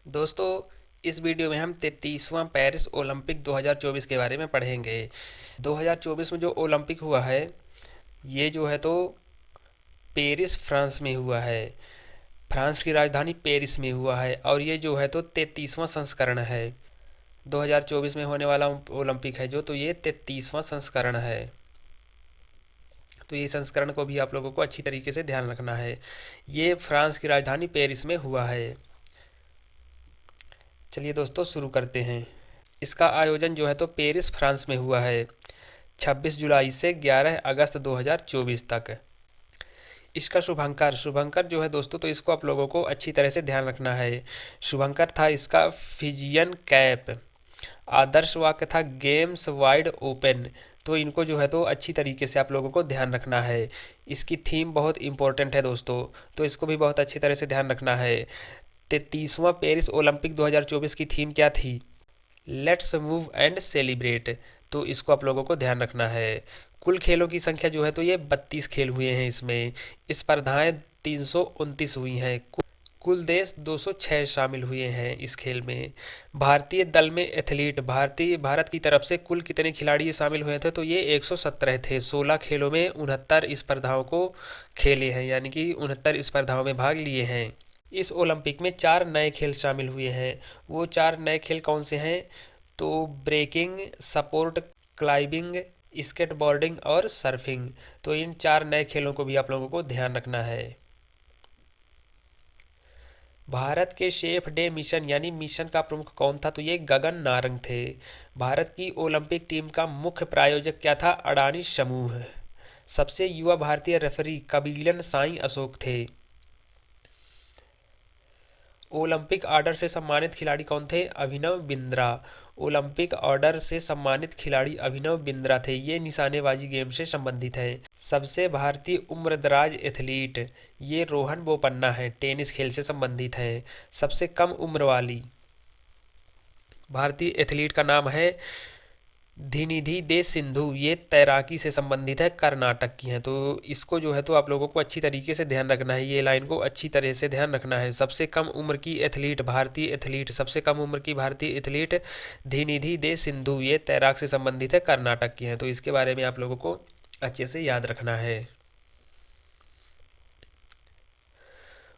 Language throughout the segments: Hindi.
दोस्तों, इस वीडियो में हम 33वां पेरिस ओलंपिक 2024 के बारे में पढ़ेंगे। 2024 में जो ओलंपिक हुआ है, ये जो है तो पेरिस फ्रांस में हुआ है। फ्रांस की राजधानी पेरिस में हुआ है और ये जो है तो 33वां संस्करण है। 2024 में होने वाला ओलंपिक है जो, तो ये 33वां संस्करण है। तो ये संस्करण को भी आप लोगों को अच्छी तरीके से ध्यान रखना है। ये फ्रांस की राजधानी पेरिस में हुआ है। चलिए दोस्तों, शुरू करते हैं। इसका आयोजन जो है तो पेरिस फ्रांस में हुआ है, 26 जुलाई से 11 अगस्त 2024 तक। इसका शुभंकर शुभंकर जो है दोस्तों, तो इसको आप लोगों को अच्छी तरह से ध्यान रखना है। शुभंकर था इसका फिजियन कैप। आदर्श वाक्य था गेम्स वाइड ओपन। तो इनको जो है तो अच्छी तरीके से आप लोगों को ध्यान रखना है। इसकी थीम बहुत इंपॉर्टेंट है दोस्तों, तो इसको भी बहुत अच्छी तरह से ध्यान रखना है। 33वां पेरिस ओलंपिक 2024 की थीम क्या थी? Let's move and celebrate. तो इसको आप लोगों को ध्यान रखना है। कुल खेलों की संख्या जो है तो ये 32 खेल हुए हैं इसमें। स्पर्धाएं 329 हुई हैं। कुल देश 206 शामिल हुए हैं इस खेल में। भारतीय दल में एथलीट, भारत की तरफ से कुल कितने खिलाड़ी शामिल हुए थे? तो ये 117 थे। 16 खेलों में 69 स्पर्धाओं को खेले हैं, यानी कि 69 स्पर्धाओं में भाग लिए हैं। इस ओलंपिक में 4 नए खेल शामिल हुए हैं। वो 4 नए खेल कौन से हैं? तो ब्रेकिंग, सपोर्ट क्लाइंबिंग, स्केटबोर्डिंग और सर्फिंग। तो इन 4 नए खेलों को भी आप लोगों को ध्यान रखना है। भारत के सेफ डे मिशन यानी मिशन का प्रमुख कौन था? तो ये गगन नारंग थे। भारत की ओलंपिक टीम का मुख्य प्रायोजक क्या था? अडानी समूह। सबसे युवा भारतीय रेफरी कबीलन साई अशोक थे। ओलंपिक ऑर्डर से सम्मानित खिलाड़ी कौन थे? अभिनव बिंद्रा। ओलंपिक ऑर्डर से सम्मानित खिलाड़ी अभिनव बिंद्रा थे। ये निशानेबाजी गेम से संबंधित है। सबसे भारतीय उम्रदराज एथलीट, ये रोहन बोपन्ना है, टेनिस खेल से संबंधित है। सबसे कम उम्र वाली भारतीय एथलीट का नाम है धिनिधि दे सिंधु। ये तैराकी से संबंधित है, कर्नाटक की हैं। तो इसको जो है तो आप लोगों को अच्छी तरीके से ध्यान रखना है। ये लाइन को अच्छी तरह से ध्यान रखना है। सबसे कम उम्र की एथलीट, भारतीय एथलीट, सबसे कम उम्र की भारतीय एथलीट धिनिधि दे सिंधु। ये तैराक से संबंधित है, कर्नाटक की हैं। तो इसके बारे में आप लोगों को अच्छे से याद रखना है।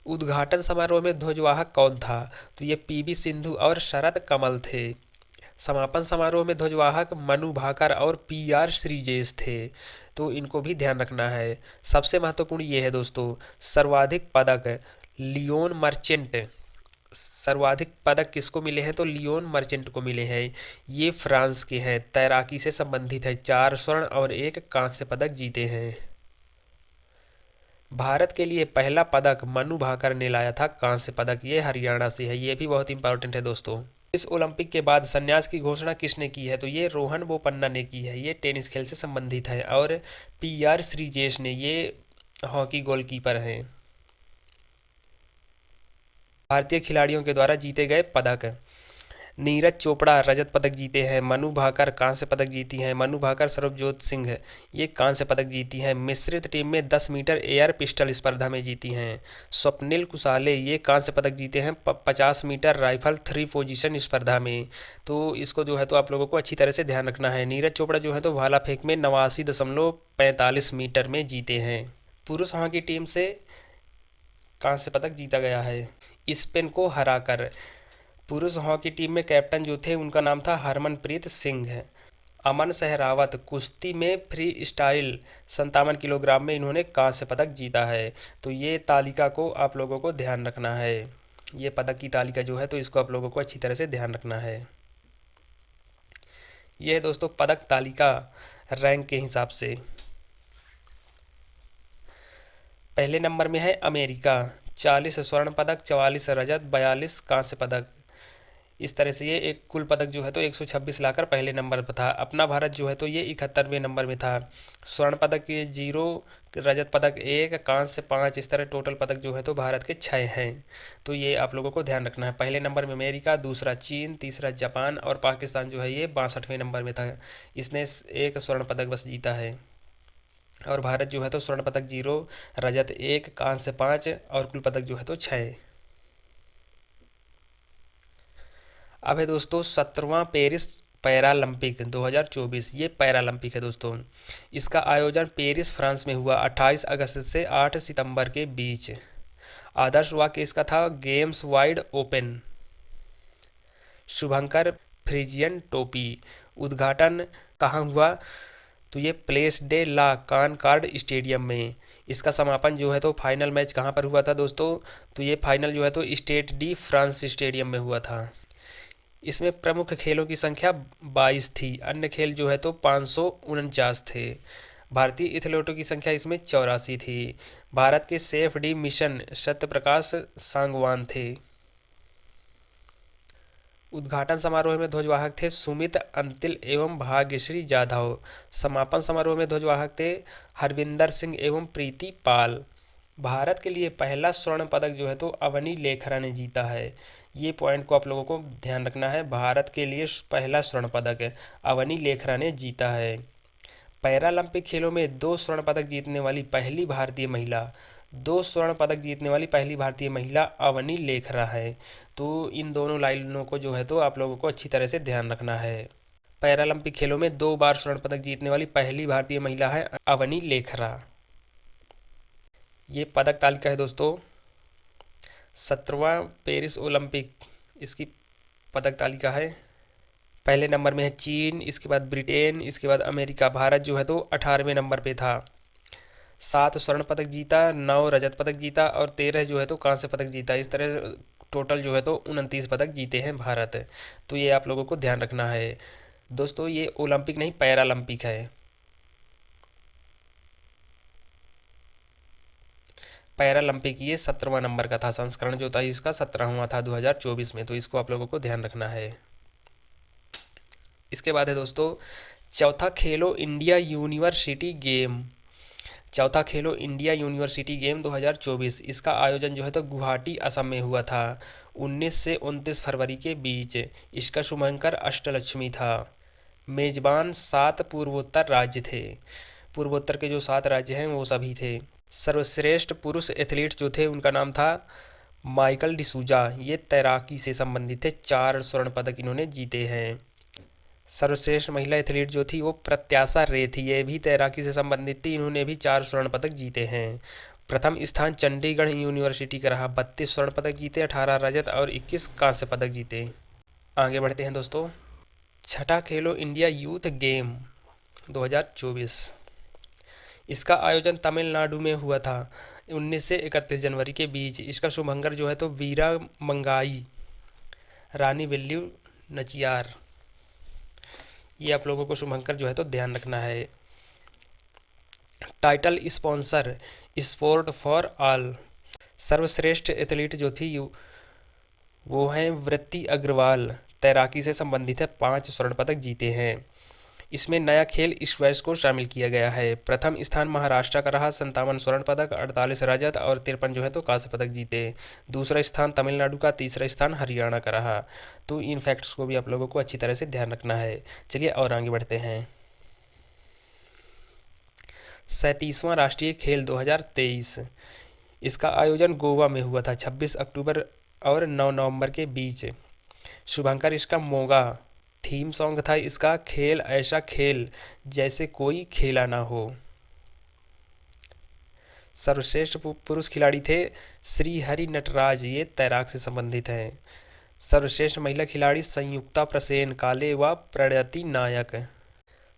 उद्घाटन समारोह में ध्वजवाहक कौन था? तो ये पीवी सिंधु और शरद कमल थे। समापन समारोह में ध्वजवाहक मनु भाकर और पीआर श्रीजेश थे। तो इनको भी ध्यान रखना है। सबसे महत्वपूर्ण ये है दोस्तों, सर्वाधिक पदक लियोन मर्चेंट। सर्वाधिक पदक किसको मिले हैं? तो लियोन मर्चेंट को मिले हैं। ये फ्रांस के हैं, तैराकी से संबंधित है। 4 स्वर्ण और 1 कांस्य पदक जीते हैं। भारत के लिए पहला पदक मनु भाकर ने लाया था, कांस्य पदक। ये हरियाणा से है। ये भी बहुत इंपॉर्टेंट है दोस्तों। इस ओलंपिक के बाद संन्यास की घोषणा किसने की है? तो ये रोहन बोपन्ना ने की है। ये टेनिस खेल से संबंधित है। और पीआर श्रीजेश ने, ये हॉकी गोलकीपर हैं। भारतीय खिलाड़ियों के द्वारा जीते गए पदक, नीरज चोपड़ा रजत पदक जीते हैं। मनु भाकर कांस्य पदक जीती हैं। मनु भाकर, सरबजोत सिंह, ये कांस्य पदक जीती हैं। मिश्रित टीम में 10 मीटर एयर पिस्टल स्पर्धा में जीती हैं। स्वप्निल कुसाले, ये कांस्य पदक जीते हैं 50 मीटर राइफल 3 पोजीशन स्पर्धा में। तो इसको जो है तो आप लोगों को अच्छी तरह से ध्यान रखना है। नीरज चोपड़ा जो है तो भाला फेंक में 89.45 मीटर में जीते हैं। पुरुष हॉकी टीम से कांस्य पदक जीता गया है, स्पेन को हराकर। पुरुष हॉकी टीम में कैप्टन जो थे उनका नाम था हरमनप्रीत सिंह। अमन सहरावत, कुश्ती में फ्री स्टाइल 57 किलोग्राम में इन्होंने कांस्य पदक जीता है। तो ये तालिका को आप लोगों को ध्यान रखना है। ये पदक की तालिका जो है तो इसको आप लोगों को अच्छी तरह से ध्यान रखना है। ये है दोस्तों पदक तालिका रैंक के हिसाब से। पहले नंबर में है अमेरिका, 40 स्वर्ण पदक, 44 रजत, 42 कांस्य पदक। इस तरह से ये एक कुल पदक जो है तो 126 लाकर पहले नंबर पर था। अपना भारत जो है तो ये 71वें नंबर में था। स्वर्ण पदक ये 0, रजत पदक 1, कांस्य 5। इस तरह टोटल पदक जो है तो भारत के 6 हैं। तो ये आप लोगों को ध्यान रखना है। पहले नंबर में अमेरिका, दूसरा चीन, तीसरा जापान और पाकिस्तान जो है ये 62वें नंबर में था। इसने एक स्वर्ण पदक बस जीता है। और भारत जो है तो स्वर्ण पदक 0, रजत 1, कांस्य 5 और कुल पदक जो है तो 6। अब है दोस्तों 17वां पेरिस पैरालंपिक 2024। ये पैरालंपिक है दोस्तों। इसका आयोजन पेरिस फ्रांस में हुआ 28 अगस्त से 8 सितंबर के बीच। आदर्श वाक्य इसका था गेम्स वाइड ओपन। शुभंकर फ्रिजियन टोपी। उद्घाटन कहाँ हुआ? तो ये प्लेस डे ला कानकार्ड स्टेडियम में। इसका समापन जो है तो फाइनल मैच कहाँ पर हुआ था दोस्तों? तो ये फाइनल जो है तो स्टेड डी फ्रांस स्टेडियम में हुआ था। इसमें प्रमुख खेलों की संख्या 22 थी। अन्य खेल जो है तो 549 थे। भारतीय एथलीटों की संख्या इसमें 84 थी। भारत के safe D mission Satyaprakash Sangwan थे। उद्घाटन समारोह में ध्वजवाहक थे सुमित अंतिल एवं भाग्यश्री जाधव। समापन समारोह में ध्वजवाहक थे हरविंदर सिंह एवं प्रीति पाल। भारत के लिए पहला स्वर्ण पदक जो है तो अवनी लेखरा ने जीता है। ये पॉइंट को आप लोगों को ध्यान रखना है। भारत के लिए पहला स्वर्ण पदक है अवनी लेखरा ने जीता है। पैरालंपिक खेलों में 2 स्वर्ण पदक जीतने वाली पहली भारतीय महिला 2 स्वर्ण पदक जीतने वाली पहली भारतीय महिला अवनी लेखरा है। तो इन दोनों लाइनों को जो है तो आप लोगों को अच्छी तरह से ध्यान रखना है। पैरालंपिक खेलों में 2 बार स्वर्ण पदक जीतने वाली पहली भारतीय महिला है अवनी लेखरा। ये पदक तालिका है दोस्तों। 17वां पेरिस ओलंपिक इसकी पदक तालिका है। पहले नंबर में है चीन, इसके बाद ब्रिटेन, इसके बाद अमेरिका। भारत जो है तो 18वें नंबर पे था। 7 स्वर्ण पदक जीता, 9 रजत पदक जीता और 13 जो है तो कांस्य पदक जीता। इस तरह टोटल जो है तो 29 पदक जीते हैं भारत। तो ये आप लोगों को ध्यान रखना है दोस्तों। ये ओलंपिक नहीं पैरालंपिक है। पैरालंपिक ये 17वां नंबर का था। संस्करण जो था इसका 17वां था 2024 में। तो इसको आप लोगों को ध्यान रखना है। इसके बाद है दोस्तों चौथा खेलो इंडिया यूनिवर्सिटी गेम। चौथा खेलो इंडिया यूनिवर्सिटी गेम 2024। इसका आयोजन जो है तो गुवाहाटी असम में हुआ था 19 से 29 फरवरी के बीच। इसका शुभंकर अष्टलक्ष्मी था। मेजबान 7 पूर्वोत्तर राज्य थे। पूर्वोत्तर के जो 7 राज्य हैं वो सभी थे। सर्वश्रेष्ठ पुरुष एथलीट जो थे उनका नाम था माइकल डिसूजा। ये तैराकी से संबंधित थे। 4 स्वर्ण पदक इन्होंने जीते हैं। सर्वश्रेष्ठ महिला एथलीट जो थी वो प्रत्याशा रे थी। ये भी तैराकी से संबंधित थी। इन्होंने भी 4 स्वर्ण पदक जीते हैं। प्रथम स्थान चंडीगढ़ यूनिवर्सिटी का रहा। 32 स्वर्ण पदक जीते, 18 रजत और 21 कांस्य पदक जीते। आगे बढ़ते हैं दोस्तों। छठा खेलो इंडिया यूथ गेम 2024। इसका आयोजन तमिलनाडु में हुआ था 19 से 31 जनवरी के बीच। इसका शुभंकर जो है तो वीरा मंगाई रानी वेल्लू नचियार। ये आप लोगों को शुभंकर जो है तो ध्यान रखना है। Title sponsor sport for all. सर्वश्रेष्ठ एथलीट जो थी वो हैं वृत्ति अग्रवाल। तैराकी से संबंधित है। 5 स्वर्ण पदक जीते हैं। इसमें नया खेल स्क्वैश को शामिल किया गया है। प्रथम स्थान महाराष्ट्र का रहा 57 स्वर्ण पदक, 48 रजत और 53 जो है तो कांस्य पदक जीते। दूसरा स्थान तमिलनाडु का, तीसरा स्थान हरियाणा का रहा। तो इन फैक्ट्स को भी आप लोगों को अच्छी तरह से ध्यान रखना है। चलिए और आगे बढ़ते हैं। 37वां राष्ट्रीय खेल 2023। इसका आयोजन गोवा में हुआ था 26 अक्टूबर और 9 नवंबर के बीच। शुभंकर इसका मोगा। थीम सॉन्ग था इसका खेल ऐसा खेल जैसे कोई खेला ना हो। सर्वश्रेष्ठ पुरुष खिलाड़ी थे श्री हरि नटराज। ये तैराक से संबंधित हैं। सर्वश्रेष्ठ महिला खिलाड़ी संयुक्ता प्रसेन काले व प्रणति नायक।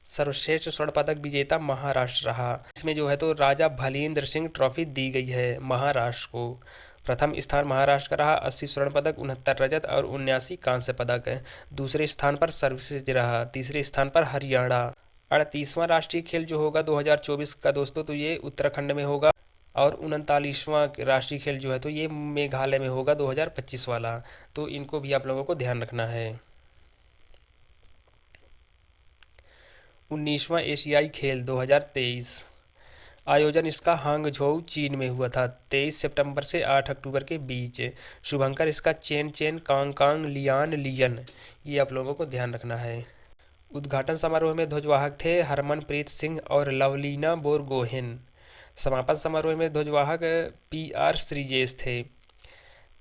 सर्वश्रेष्ठ स्वर्ण पदक विजेता महाराष्ट्र रहा। इसमें जो है तो राजा भलींद्र सिंह ट्रॉफी दी गई है महाराष्ट्र को। प्रथम स्थान महाराष्ट्र का रहा 80 स्वर्ण पदक, 69 रजत और 79 कांस्य पदक। दूसरे स्थान पर सर्विसेज रहा। तीसरे स्थान पर हरियाणा। 38वां राष्ट्रीय खेल जो होगा 2024 का दोस्तों तो ये उत्तराखंड में होगा और 39वां राष्ट्रीय खेल जो है तो ये मेघालय में होगा 2025 वाला। तो इनको भी आप लोगों को ध्यान रखना है। 19वां एशियाई खेल 2023। आयोजन इसका हांगझोउ चीन में हुआ था 23 सितंबर से 8 अक्टूबर के बीच। शुभंकर इसका Chenchen Congcong Lianlian. ये आप लोगों को ध्यान रखना है। उद्घाटन समारोह में ध्वजवाहक थे हरमनप्रीत सिंह और लवलीना बोरगोहेन। समापन समारोह में ध्वजवाहक PR श्रीजेश थे।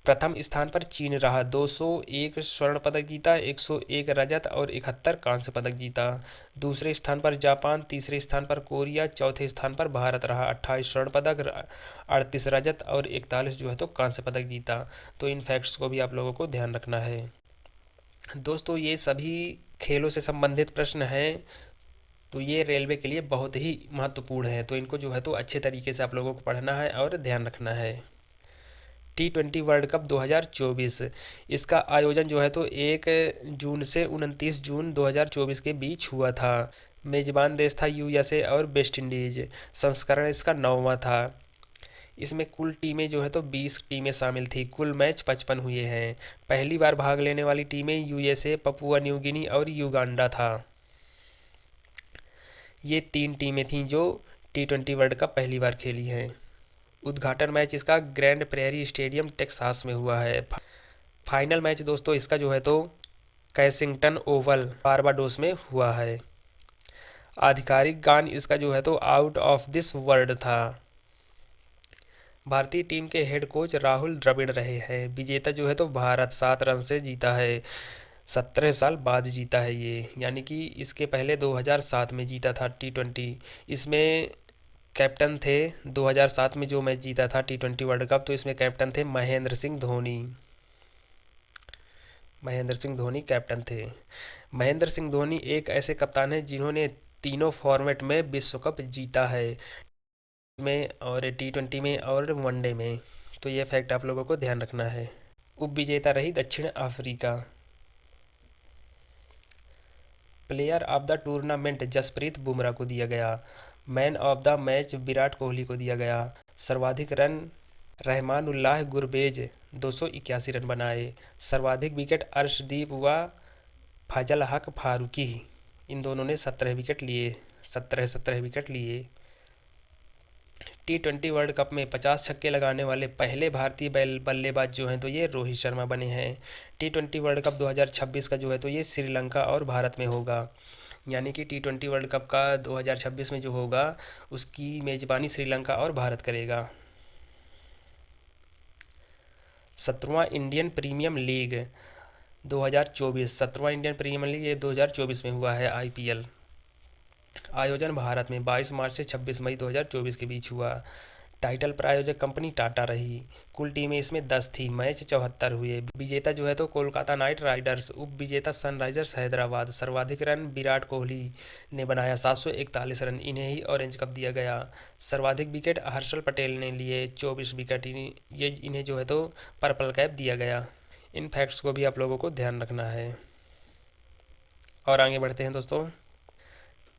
प्रथम स्थान पर चीन रहा, 201 स्वर्ण पदक जीता, 101 रजत और 71 कांस्य पदक जीता। दूसरे स्थान पर जापान, तीसरे स्थान पर कोरिया, चौथे स्थान पर भारत रहा, 28 स्वर्ण पदक, 38 रजत और 41 जो है तो कांस्य पदक जीता। तो इन फैक्ट्स को भी आप लोगों को ध्यान रखना है। दोस्तों ये सभी खेलों से संबंधित प्रश्न हैं, तो ये रेलवे के लिए बहुत ही महत्वपूर्ण है, तो इनको जो है तो अच्छे तरीके से आप लोगों को पढ़ना है और ध्यान रखना है। T20 वर्ल्ड कप 2024, इसका आयोजन जो है तो 1 जून से 29 जून 2024 के बीच हुआ था। मेजबान देश था यूएसए और वेस्ट इंडीज। संस्करण इसका 9वां था। इसमें कुल टीमें जो है तो 20 टीमें शामिल थी। कुल मैच 55 हुए हैं। पहली बार भाग लेने वाली टीमें यूएसए, पपुआ न्यू गिनी और युगांडा था। ये 3 टीमें थीं जो T20 वर्ल्ड कप पहली बार खेली हैं। उद्घाटन मैच इसका ग्रैंड प्रेरी स्टेडियम टेक्सास में हुआ है। फाइनल मैच दोस्तों इसका जो है तो कैसिंगटन ओवल बारबाडोस में हुआ है। आधिकारिक गान इसका जो है तो आउट ऑफ दिस वर्ल्ड था। भारतीय टीम के हेड कोच राहुल द्रविड़ रहे हैं। विजेता जो है तो भारत 7 रन से जीता है। 17 साल बाद जीता है ये, यानी कि इसके पहले 2007 में जीता था T20। इसमें कैप्टन थे 2007 में जो मैच जीता था T20 वर्ल्ड कप, तो इसमें कैप्टन थे महेंद्र सिंह धोनी। महेंद्र सिंह धोनी कैप्टन थे। महेंद्र सिंह धोनी एक ऐसे कप्तान हैं जिन्होंने तीनों फॉर्मेट में विश्व कप जीता है, में और T20 में और वनडे में। तो ये फैक्ट आप लोगों को ध्यान रखना है। उप विजेता रही दक्षिण Africa. Player of the tournament Jasprit Bumrah को दिया गया। Man of the match Virat Kohli को दिया गया। सर्वाधिक रन रहमानुल्लाह गुरबेज 281 रन बनाए। सर्वाधिक विकेट अर्शदीप व फजल हक फारूकी, इन दोनों ने 17 विकेट लिए। 17 विकेट लिए। T20 वर्ल्ड कप में 50 छक्के लगाने वाले पहले भारतीय बल्लेबाज जो हैं तो ये रोहित शर्मा बने हैं। T20 वर्ल्ड कप 2026 का जो है तो ये श्रीलंका और भारत में होगा, यानी कि T20 वर्ल्ड कप का 2026 में जो होगा उसकी मेज़बानी श्रीलंका और भारत करेगा। 17वां इंडियन प्रीमियम लीग 2024, 17वां इंडियन प्रीमियम लीग ये 2024 में हुआ है IPL। आयोजन भारत में 22 मार्च से 26 मई 2024 के बीच हुआ। टाइटल प्रायोजक कंपनी टाटा रही। कुल टीमें इसमें 10 थी। मैच 74 हुए। विजेता जो है तो कोलकाता नाइट राइडर्स, उप विजेता सनराइजर्स हैदराबाद। सर्वाधिक रन विराट कोहली ने बनाया 741 रन, इन्हें ही ऑरेंज कप दिया गया। सर्वाधिक विकेट हर्षल पटेल ने लिए 24 विकेट, इन्हें जो है तो पर्पल कैप दिया गया। इन फैक्ट्स को भी आप लोगों को ध्यान रखना है। और आगे बढ़ते हैं दोस्तों।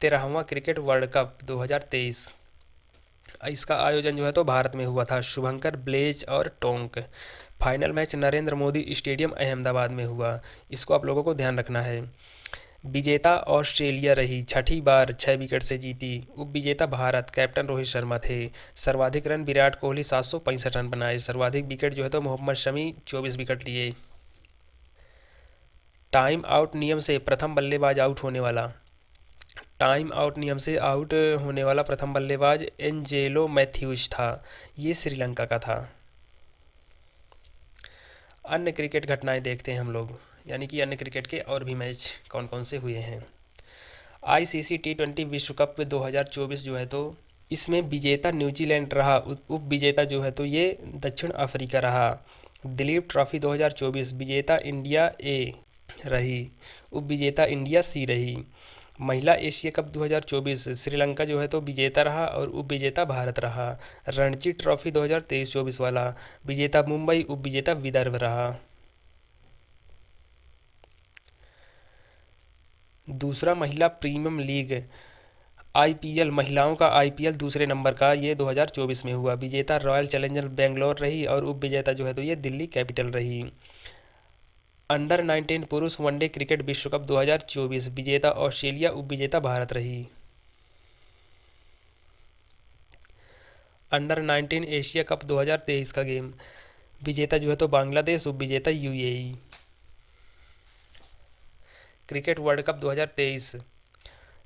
13वां क्रिकेट वर्ल्ड कप 2023, इसका आयोजन जो है तो भारत में हुआ था। शुभंकर, ब्लेज और Tonk. Final match Narendra Modi stadium Ahmedabad में हुआ। इसको आप लोगों को ध्यान रखना है। विजेता ऑस्ट्रेलिया रही, छठी बार 6 विकेट से जीती। उप विजेता भारत, कैप्टन रोहित शर्मा थे। सर्वाधिक रन विराट कोहली 765 रन बनाए। सर्वाधिक विकेट जो है तो मोहम्मद शमी 24 विकेट लिए। टाइम आउट नियम से प्रथम बल्लेबाज आउट होने वाला। टाइम आउट नियम से आउट होने वाला प्रथम बल्लेबाज एंजेलो मैथ्यूज था। ये श्रीलंका का था। अन्य क्रिकेट घटनाएं देखते हैं हम लोग, यानी कि अन्य क्रिकेट के और भी मैच कौन कौन से हुए हैं। ICC T20 विश्व कप 2024 जो है तो इसमें विजेता न्यूजीलैंड रहा। उप विजेता जो है तो ये दक्षिण अफ्रीका रहा। दिलीप ट्रॉफी 2024 विजेता इंडिया ए रही, उप विजेता इंडिया सी रही। महिला एशिया कप 2024 श्रीलंका जो है तो विजेता रहा और उप विजेता भारत रहा। रणजी ट्रॉफी 2023-24 वाला विजेता मुंबई, उप विजेता विदर्भ रहा। दूसरा महिला प्रीमियम लीग IPL, महिलाओं का IPL दूसरे नंबर का ये 2024 में हुआ। विजेता रॉयल चैलेंजर बेंगलोर रही और उप विजेता जो है तो ये दिल्ली कैपिटल रही। अंडर 19 पुरुष वनडे क्रिकेट विश्व कप 2024 विजेता ऑस्ट्रेलिया, उप विजेता भारत रही। अंडर 19 एशिया कप 2023 का गेम विजेता जो है तो बांग्लादेश, उप विजेता UAE। क्रिकेट वर्ल्ड कप 2023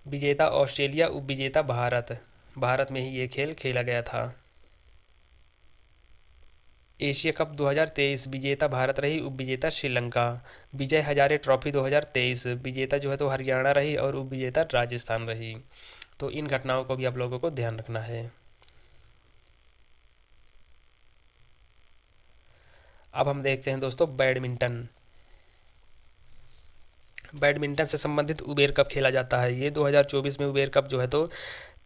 विजेता ऑस्ट्रेलिया, उप विजेता भारत। भारत में ही ये खेल खेला गया था। एशिया कप 2023 विजेता भारत रही, उपविजेता श्रीलंका। विजय हजारे ट्रॉफी 2023 विजेता जो है तो हरियाणा रही और उपविजेता राजस्थान रही। तो इन घटनाओं को भी आप लोगों को ध्यान रखना है। अब हम देखते हैं दोस्तों बैडमिंटन। बैडमिंटन से संबंधित उबेर कप खेला जाता है। ये 2024 में उबेर कप जो है तो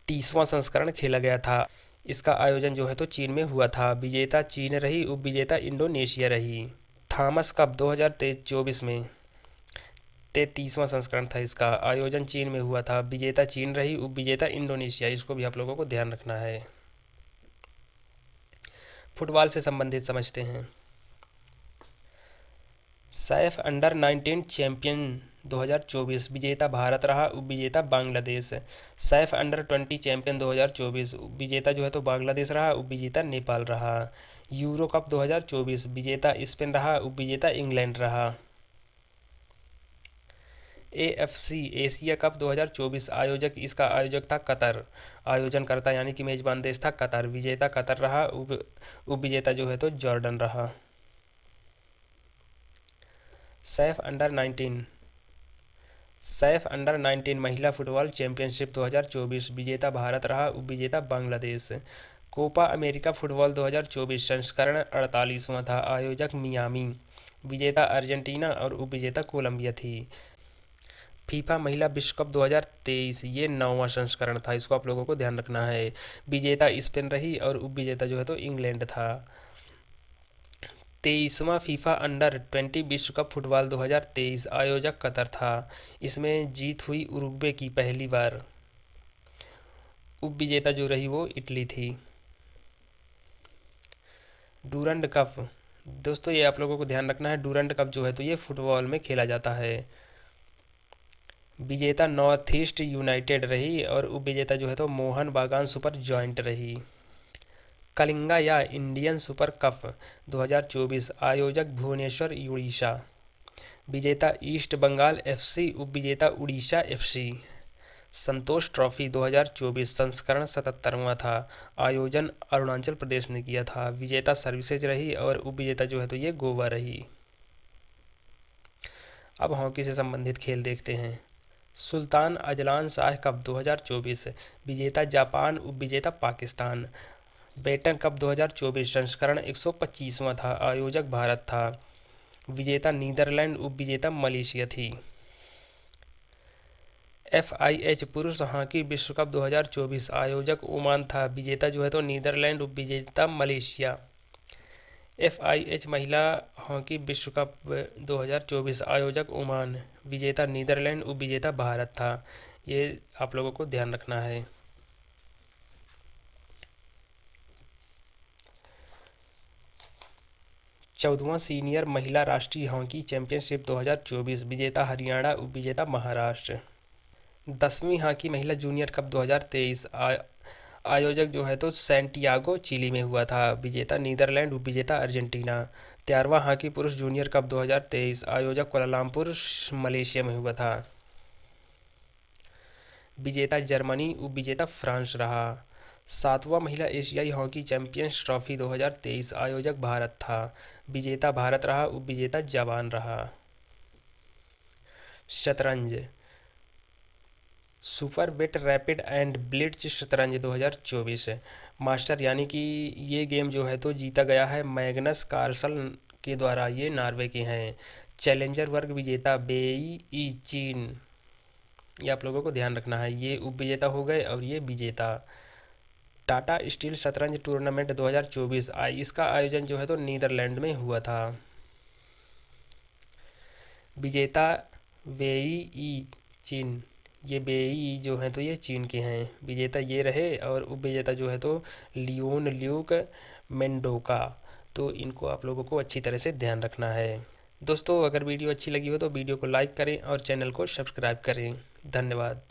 30वां संस्करण खेला गया था। इसका आयोजन जो है तो चीन में हुआ था। विजेता चीन रही, उपविजेता इंडोनेशिया रही। थॉमस कप 2024 में 33वां संस्करण था। इसका आयोजन चीन में हुआ था। विजेता चीन रही, उपविजेता इंडोनेशिया। इसको भी आप लोगों को ध्यान रखना है। फुटबॉल से संबंधित समझते हैं। सैफ अंडर 19 चैंपियन 2024 विजेता भारत रहा, उपविजेता बांग्लादेश। सैफ अंडर 20 चैंपियन 2024 विजेता जो है तो बांग्लादेश रहा, उपविजेता नेपाल रहा। यूरो कप 2024 विजेता स्पेन रहा, उपविजेता इंग्लैंड रहा। AFC एशिया कप 2024 इसका आयोजक था कतर। आयोजनकर्ता यानी कि मेजबान देश था कतर। विजेता कतर रहा, उपविजेता जो है तो जॉर्डन रहा। सैफ अंडर 19 महिला फुटबॉल चैंपियनशिप 2024 विजेता भारत रहा, उपविजेता बांग्लादेश। कोपा अमेरिका फुटबॉल 2024 संस्करण 48वां था। आयोजक मियामी। विजेता अर्जेंटीना और उपविजेता कोलंबिया थी। फीफा महिला विश्व कप 2023 ये 9वां संस्करण था। इसको आप लोगों को ध्यान रखना है। विजेता स्पेन रही और उपविजेता जो है तो इंग्लैंड था। 23वां फीफा अंडर 20 विश्व कप फुटबॉल 2023 आयोजक कतर था। इसमें जीत हुई उरुग्वे की पहली बार। उपविजेता जो रही वो इटली थी। डूरंड कप दोस्तों ये आप लोगों को ध्यान रखना है। डूरंड कप जो है तो ये फुटबॉल में खेला जाता है। विजेता नॉर्थ ईस्ट यूनाइटेड रही और उपविजेता जो है तो मोहन बागान सुपर जॉइंट रही। कलिंगा या इंडियन सुपर कप 2024 आयोजक भुवनेश्वर उड़ीसा। विजेता ईस्ट बंगाल FC, उपविजेता उड़ीसा FC। संतोष ट्रॉफी 2024 संस्करण 77वां था। आयोजन अरुणाचल प्रदेश ने किया था। विजेता सर्विसेज रही और उपविजेता जो है तो ये गोवा रही। अब हॉकी से संबंधित खेल देखते हैं। सुल्तान अजलान शाह कप 2024 विजेता जापान, उपविजेता पाकिस्तान। बेटन कप 2024 संस्करण 125वां था। आयोजक भारत था। विजेता नीदरलैंड, उपविजेता मलेशिया थी। FIH पुरुष हॉकी विश्व कप 2024 आयोजक ओमान था। विजेता जो है तो नीदरलैंड, उपविजेता मलेशिया। FIH महिला हॉकी विश्व कप 2024 आयोजक ओमान, विजेता नीदरलैंड, उपविजेता भारत था। ये आप लोगों को ध्यान रखना है। चौदहवां सीनियर महिला राष्ट्रीय हॉकी चैंपियनशिप 2024 विजेता हरियाणा, उपविजेता महाराष्ट्र। 10वीं हॉकी महिला जूनियर कप 2023 आयोजक जो है तो सैंटियागो चिली में हुआ था। विजेता नीदरलैंड, उपविजेता अर्जेंटीना। 13वां हॉकी पुरुष जूनियर कप 2023 आयोजक कोलालमपुर मलेशिया में हुआ था। विजेता जर्मनी, उपविजेता फ्रांस रहा। 7वां महिला एशियाई हॉकी चैंपियंस ट्रॉफी 2023 आयोजक भारत था। विजेता भारत रहा, उपविजेता जापान रहा। शतरंज Superbet rapid and blitz शतरंज 2024 मास्टर यानी कि ये गेम जो है तो जीता गया है मैग्नस कार्लसन के द्वारा। ये नॉर्वे के हैं। चैलेंजर वर्ग विजेता बेई ई चीन। ये आप लोगों को ध्यान रखना है। ये उपविजेता हो गए और ये विजेता। टाटा स्टील शतरंज टूर्नामेंट 2024 इसका आयोजन जो है तो नीदरलैंड में हुआ था। विजेता वेई ई चीन। ये बेई जो हैं तो ये चीन के हैं। विजेता ये रहे और उपविजेता जो है तो लियोन ल्यूक मेंडोका। तो इनको आप लोगों को अच्छी तरह से ध्यान रखना है। दोस्तों अगर वीडियो अच्छी लगी हो तो वीडियो को लाइक करें और चैनल को सब्सक्राइब करें। धन्यवाद।